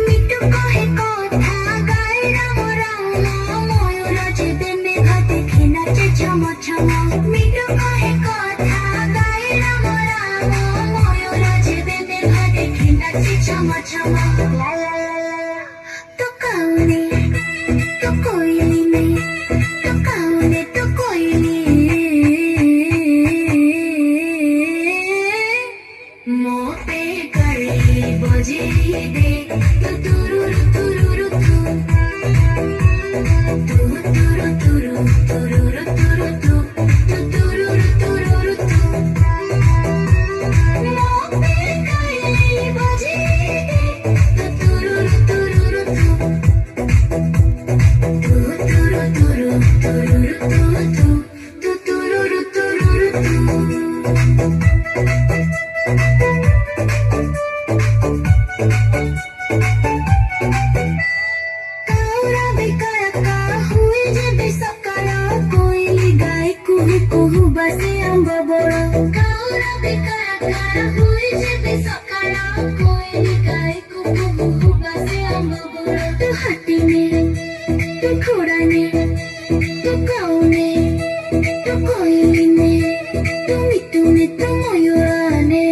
me too কহে কথা গায় রাম রাম ময়ূর যেবে মেঘা দেখে নাচে ঝম ঝম মিটু কহে কথা গায় রাম রাম ময়ূর যেবে মেঘা দেখে নাচে ঝম ঝম তো কাউনে तो कोयली में तो काउने तो कोयली मोपे करे बजे दे तू तुरुरु तुरुरु तू तुरु तुरु तुरुरु तुरु तू तुरुरु तुरुरु तू मोपे करे बजे दे तू तुरुरु तुरुरु तू बसे अम्ब बड़ा काउरा बेकारा हुई जेबे सकारा कोयली गाय कुहू कुहू बसे अम्ब बड़ा तू हटी में तू घोड़ा ने तू काउने तू कोयली में तू मिट्टू में तू मयूरा ने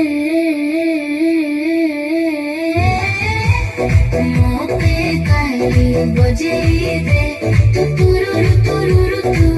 मोपे कहली बजे दे तू तुरुरु तुरुरु तू